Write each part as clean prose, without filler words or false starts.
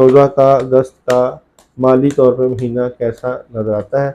14 का अगस्त का माली तौर पे महीना कैसा नजर आता है।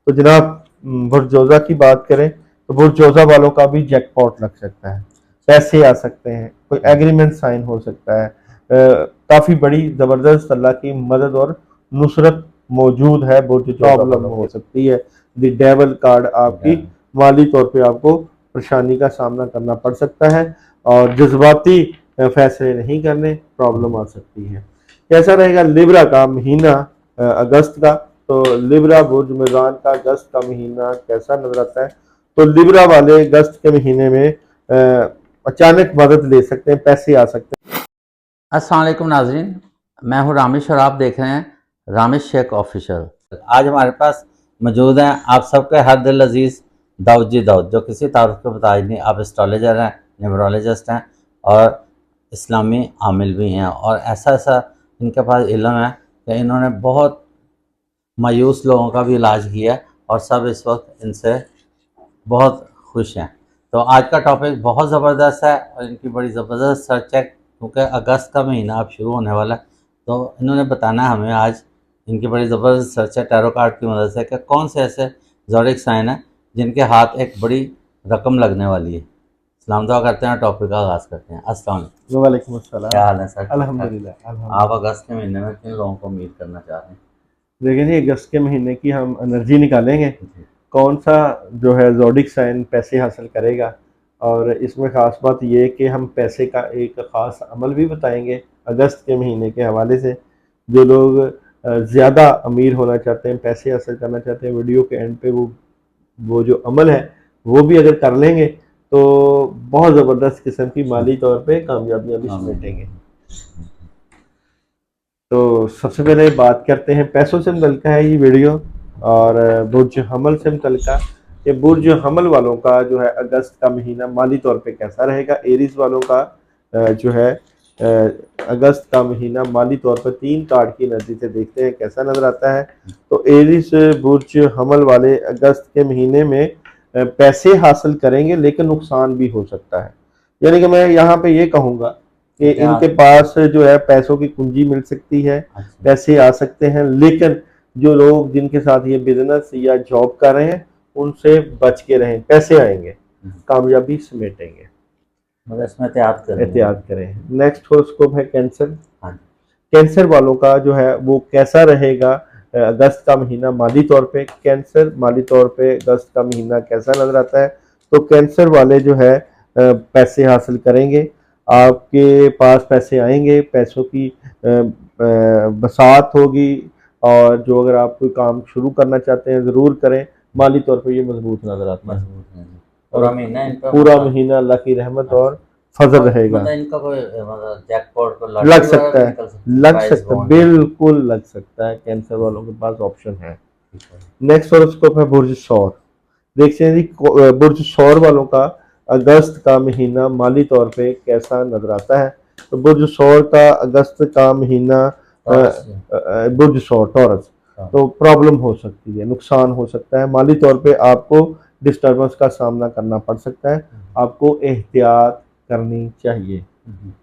तो जनाब बुर्ज-जोज़ा की बात करें तो बुर्ज-जोज़ा वालों का भी जैकपॉट लग सकता है, पैसे आ सकते हैं, कोई एग्रीमेंट साइन हो सकता है, काफ़ी बड़ी ज़बरदस्त अल्लाह की मदद और नुसरत मौजूद है। बुर्ज-जोज़ा प्रॉब्लम हो सकती है, द डेविल कार्ड आपकी माली तौर पे आपको परेशानी का सामना करना पड़ सकता है और जज्बाती फैसले नहीं करने, प्रॉब्लम आ सकती है। कैसा रहेगा लिब्रा का महीना अगस्त का। तो लिब्रा बुर्ज मिज़ान का अगस्त का महीना कैसा नजर आता है। तो लिब्रा वाले अगस्त के महीने में अचानक मदद ले सकते हैं, पैसे आ सकते हैं। अस्सलाम वालेकुम नाजरीन, मैं हूं रामिश और आप देख रहे हैं रामिश शेख ऑफिशियल। आज हमारे पास मौजूद हैं आप सबके हर दिल अजीज़ दाऊद जी दाऊद, जो किसी तारुफ के बताए नहीं। आप एस्ट्रोलॉजर हैं, न्यूमरोलॉजिस्ट हैं और इस्लामी आमिल भी हैं, और ऐसा ऐसा इनके पास इल्म है कि इन्होंने बहुत मायूस लोगों का भी इलाज किया है और सब इस वक्त इनसे बहुत खुश हैं। तो आज का टॉपिक बहुत ज़बरदस्त है और इनकी बड़ी ज़बरदस्त सर्च है, क्योंकि अगस्त का महीना अब शुरू होने वाला है। तो इन्होंने बताना है हमें आज, इनकी बड़ी ज़बरदस्त सर्च है टैरो कार्ड की मदद से, कि कौन से ऐसे ज़ोडिक साइन हैं जिनके हाथ एक बड़ी रकम लगने वाली है। सलाम दुआ करते हैं और टॉपिक का आगाज़ करते हैं। अस्सलाम वालेकुम अस्सलाम। क्या हाल है सर? अल्हम्दुलिल्लाह। आप अगस्त के महीने में किन लोगों को उम्मीद करना चाह रहे हैं? देखिए जी, अगस्त के महीने की हम एनर्जी निकालेंगे, कौन सा जो है ज़ोडिक साइन पैसे हासिल करेगा। और इसमें ख़ास बात ये है कि हम पैसे का एक ख़ास अमल भी बताएंगे अगस्त के महीने के हवाले से। जो लोग ज़्यादा अमीर होना चाहते हैं, पैसे हासिल करना चाहते हैं, वीडियो के एंड पे वो जो अमल है वो भी अगर कर लेंगे तो बहुत ज़बरदस्त किस्म की माली तौर पे कामयाबियाँ भी समेटेंगे। तो सबसे पहले बात करते हैं पैसों से मुतल्लिका है ये वीडियो, और बुर्ज हमल से मुतल्लिका। कि बुर्ज हमल वालों का जो है अगस्त का महीना माली तौर पे कैसा रहेगा। एरीज वालों का जो है अगस्त का महीना माली तौर पर 3 कार्ड की एनर्जी से देखते हैं कैसा नजर आता है। तो एरीज बुर्ज हमल वाले अगस्त के महीने में पैसे हासिल करेंगे, लेकिन नुकसान भी हो सकता है। यानी कि मैं यहाँ पे ये कहूँगा कि इनके पास जो है पैसों की कुंजी मिल सकती है, पैसे आ सकते हैं, लेकिन जो लोग जिनके साथ ये बिजनेस या जॉब कर रहे हैं उनसे बच के रहें, पैसे आएंगे, कामयाबी समेटेंगे, मगर इसमें एहतियात करें। नेक्स्ट होरोस्कोप है कैंसर। कैंसर वालों का जो है वो कैसा रहेगा अगस्त का महीना माली तौर पे। कैंसर माली तौर पे अगस्त का महीना कैसा नजर आता है। तो कैंसर वाले जो है पैसे हासिल करेंगे, आपके पास पैसे आएंगे, पैसों की बसात होगी, और जो अगर आप कोई काम शुरू करना चाहते हैं ज़रूर करें। माली तौर पे ये मजबूत नजर आता है। पूरा महीना अल्लाह की रहमत और फजल रहेगा। मतलब इनका कोई जैकपॉट लग सकता है, बिल्कुल लग सकता है। कैंसर वालों के पास ऑप्शन है। नेक्स्ट होरोस्कोप है बुर्ज सौर। देखते हैं जी बुर्ज सौर वालों का अगस्त का महीना माली तौर पे कैसा नजर आता है। तो बुर्ज सौर का अगस्त का महीना बुर्ज सौर टॉरस, तो प्रॉब्लम हो सकती है, नुकसान हो सकता है, माली तौर पे आपको डिस्टर्बेंस का सामना करना पड़ सकता है, आपको एहतियात करनी चाहिए।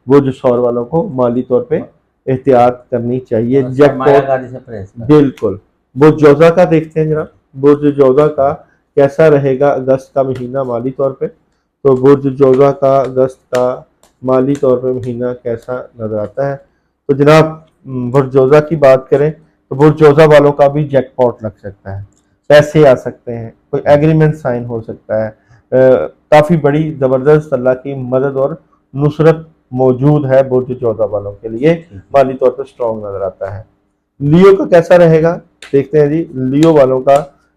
बुर्ज सौर वालों को माली तौर पे एहतियात करनी चाहिए। बिल्कुल। बुर्ज जोज़ा का देखते हैं जरा, बुर्ज जोज़ा का कैसा रहेगा अगस्त का महीना माली तौर पे। तो बुर्ज जोज़ा का अगस्त का माली तौर पे महीना कैसा नजर आता है। तो जनाब बुर्ज जोज़ा की बात करें तो बुर्ज जोज़ा वालों का भी जैकपॉट लग सकता है, पैसे आ सकते हैं, कोई एग्रीमेंट साइन हो सकता है, काफ़ी बड़ी ज़बरदस्त अल्लाह की मदद और नुसरत मौजूद है बुर्ज जोज़ा वालों के लिए, माली तौर पर स्ट्रॉन्ग नजर आता है। लियो का कैसा रहेगा देखते हैं जी। लियो वालों का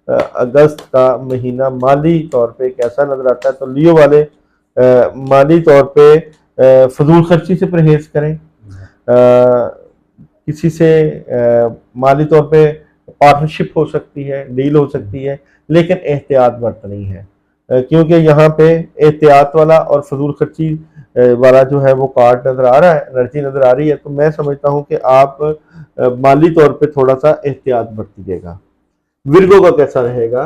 अगस्त का महीना माली तौर पे कैसा नजर आता है। तो लियो वाले माली तौर पे फजूल खर्ची से परहेज करें, किसी से माली तौर पे पार्टनरशिप हो सकती है, डील हो सकती है, लेकिन एहतियात बरतनी है, क्योंकि यहाँ पे एहतियात वाला और फजूल खर्ची वाला जो है वो कार्ड नजर आ रहा है, एनर्जी नजर आ रही है। तो मैं समझता हूँ कि आप माली तौर पे थोड़ा सा एहतियात बरतिएगा। विर्गो का कैसा रहेगा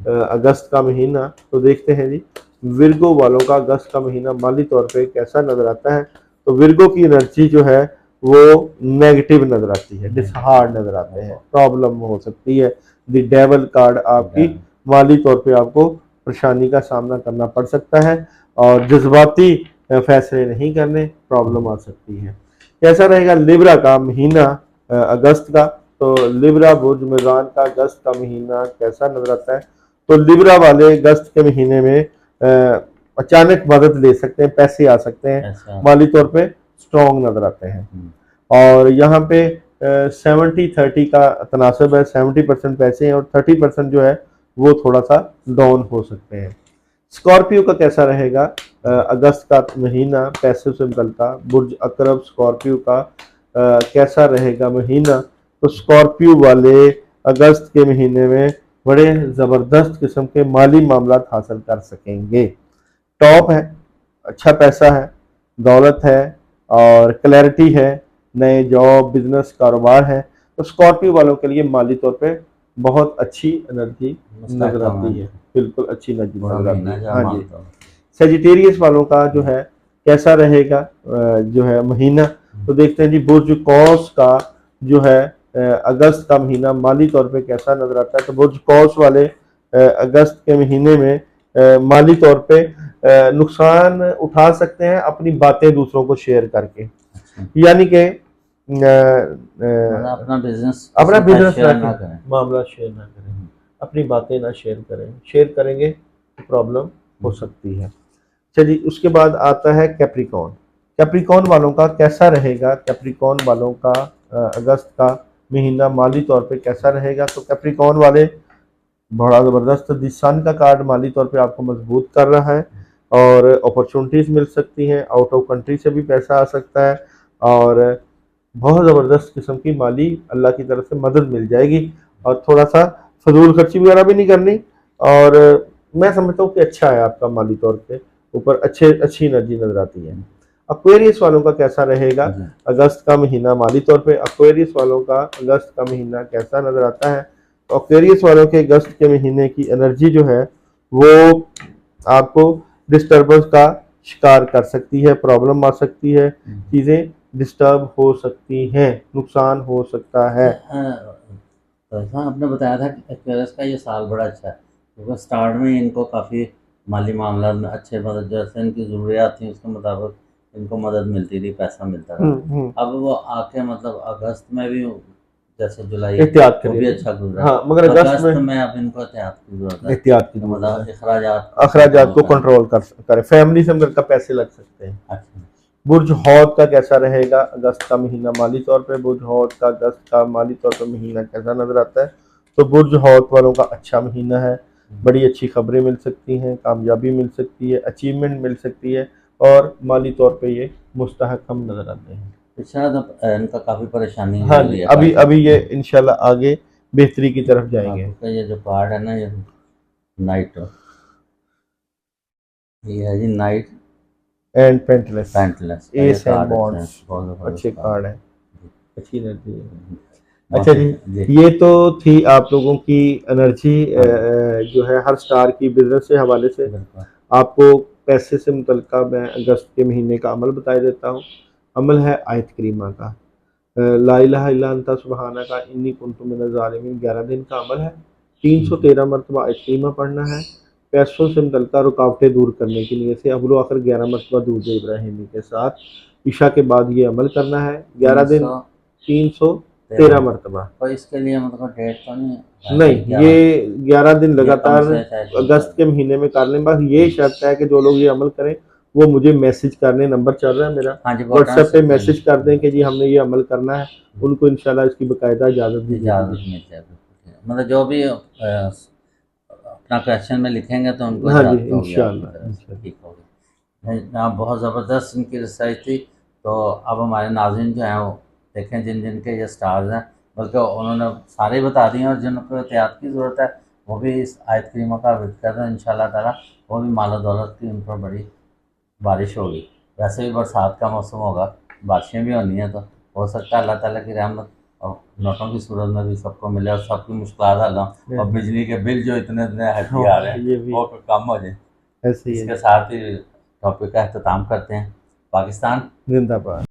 अगस्त का महीना। तो देखते हैं जी विर्गो वालों का अगस्त का महीना माली तौर पे कैसा नजर आता है। तो विर्गो की एनर्जी जो है वो नेगेटिव नजर आती है, डिसहार्ड नजर आते हैं, प्रॉब्लम हो सकती है। द डेवल कार्ड आपकी माली तौर पे आपको परेशानी का सामना करना पड़ सकता है और जज्बाती फैसले नहीं करने, प्रॉब्लम आ सकती है। कैसा रहेगा लिब्रा का महीना अगस्त का? तो लिब्रा बुर्ज मिज़ान का अगस्त का महीना कैसा नजर आता है? तो लिब्रा वाले अगस्त के महीने में अचानक मदद ले सकते हैं, पैसे आ सकते हैं, माली तौर पे स्ट्रॉन्ग नजर आते हैं। और यहाँ पे 70-30 का तनासब है, 70% पैसे हैं और 30% जो है वो थोड़ा सा डाउन हो सकते हैं। स्कॉर्पियो का कैसा रहेगा अगस्त का महीना? पैसे से निकलता बुर्ज अकरब स्कॉर्पियो का कैसा रहेगा महीना? तो स्कॉर्पियो वाले अगस्त के महीने में बड़े ज़बरदस्त किस्म के माली मामला हासिल कर सकेंगे। टॉप है, अच्छा पैसा है, दौलत है और क्लैरिटी है, नए जॉब बिजनेस कारोबार है। तो स्कॉर्पियो वालों के लिए माली तौर पे बहुत अच्छी एनर्जी नजर आती है, बिल्कुल अच्छी एनर्जी नजर आती है। हाँ जी। सेजिटेरियस वालों का जो है कैसा रहेगा जो है महीना? तो देखते हैं जी बुर्ज कौस का जो है अगस्त का महीना माली तौर पे कैसा नजर आता है? तो बुर्ज कौस वाले अगस्त के महीने में माली तौर पे नुकसान उठा सकते हैं अपनी बातें दूसरों को शेयर करके, यानी कि अपना बिजनेस ना करें, मामला शेयर ना करें, अपनी बातें ना शेयर करें, शेयर करेंगे तो प्रॉब्लम हो सकती है। चलिए उसके बाद आता है कैप्रिकॉन। कैप्रिकॉन वालों का कैसा रहेगा? कैप्रिकॉन वालों का अगस्त का महीना माली तौर पे कैसा रहेगा? तो कैप्रिकॉन वाले बड़ा ज़बरदस्त द सन का कार्ड माली तौर पे आपको मजबूत कर रहा है और अपॉर्चुनिटीज़ मिल सकती हैं, आउट ऑफ कंट्री से भी पैसा आ सकता है और बहुत ज़बरदस्त किस्म की माली अल्लाह की तरफ से मदद मिल जाएगी और थोड़ा सा फजूल खर्ची वगैरह भी नहीं करनी। और मैं समझता हूँ कि अच्छा है आपका माली तौर पे ऊपर अच्छी एनर्जी नजर आती है। एक्वेरियस वालों का कैसा रहेगा अगस्त का महीना माली तौर पे? एक्वेरियस वालों का अगस्त का महीना कैसा नजर आता है? तो एक्वेरियस वालों के अगस्त के महीने की एनर्जी जो है वो आपको डिस्टर्बेंस का शिकार कर सकती है, प्रॉब्लम आ सकती है, चीज़ें डिस्टर्ब हो सकती हैं, नुकसान हो सकता है। हाँ, आपने बताया था कि एक्वेरियस का ये साल बड़ा अच्छा है क्योंकि स्टार्ट में इनको काफ़ी माली मामला में अच्छे मदद जैसे इनकी ज़रूरियात थी उसके मुताबिक इनको मदद मिलती थी, पैसा मिलता था। अब वो आके मतलब अगस्त में भी जैसे जुलाई एहतियात वो भी अच्छा गुजरा। हाँ, मगर अगस्त में अब इनको एहतियात की जरूरत है, एहतियात की मतलब अखराजात को कंट्रोल करें, फैमिली से मिलकर पैसे लग सकते हैं। अच्छा। बुर्ज हौद का कैसा रहेगा अगस्त का महीना माली तौर पे? बुर्ज हौद का अगस्त का माली तौर पे महीना कैसा नजर आता है? तो बुर्ज हौद वालों का अच्छा महीना है, बड़ी अच्छी खबरें मिल सकती हैं, कामयाबी मिल सकती है, अचीवमेंट मिल सकती है और माली तौर पे ये मुस्तहकम नजर आते हैं। शायद इनका काफ़ी परेशानी हाँ जी, अभी ये इंशाल्लाह आगे बेहतरी की तरफ जाएंगे। ये जो कार्ड है ना ये नाइट, ये है जी knight and pentacles ace and wands अच्छे कार्ड है, अच्छी एनर्जी है। अच्छा जी, ये तो थी आप लोगों की एनर्जी जो है हर स्टार की बिजनेस से हवाले से। आपको पैसे से मुतल्लिका मैं अगस्त के महीने का अमल बता देता हूँ। अमल है आयत करीमा का, ला इलाहा इल्ला अंता सुब्हानका इन्नी कुन्तु मिनज़ ज़ालिमीन, 11 दिन का अमल है। 313 मरतबा आयत करीमा पढ़ना है, पैसों से मुतल्लिका रुकावटें दूर करने के लिए से अव्वल आखिर 11 मरतबा दूध इब्राहिमी के साथ ईशा के बाद ये अमल करना है। 11 दिन 313 मरतबा। और इसके लिए मतलब डेट तो नहीं, ये 11 दिन लगातार अगस्त के महीने में करने बाद ये शर्त है कि जो लोग ये अमल करें वो मुझे मैसेज करने, नंबर चल रहा है मेरा, व्हाट्सएप पे मैसेज कर दें कि जी हमने ये अमल करना है, उनको इंशाल्लाह इसकी बाकायदा इजाज़त मिल जाएगी। मतलब जो भी अपना क्वेश्चन में लिखेंगे तो उनको हाँ जी इंशाल्लाह ठीक होगा। बहुत ज़बरदस्त इनकी रिसर्च थी। तो अब हमारे नाज़रीन जो हैं वो देखें जिन जिन के ये स्टार्स हैं, बल्कि उन्होंने सारे बता दिए और जिनको एहतियात की ज़रूरत है वो भी इस आयत करीमा का विज़िट कर दें, इंशाल्लाह ताला वो भी माल दौलत की उन पर बड़ी बारिश होगी। वैसे भी बरसात का मौसम होगा, बारिशें भी होनी है, तो हो सकता है अल्लाह ताला की रहमत और नोटों की सूरत में भी सबको मिले और सबकी मुश्किलात हल हों और बिजली के बिल जो इतने हैवी आ रहे हैं वो कम हो जाए। इसके साथ ही टॉपिक का अख्ताम करते हैं। पाकिस्तान जिंदाबाद।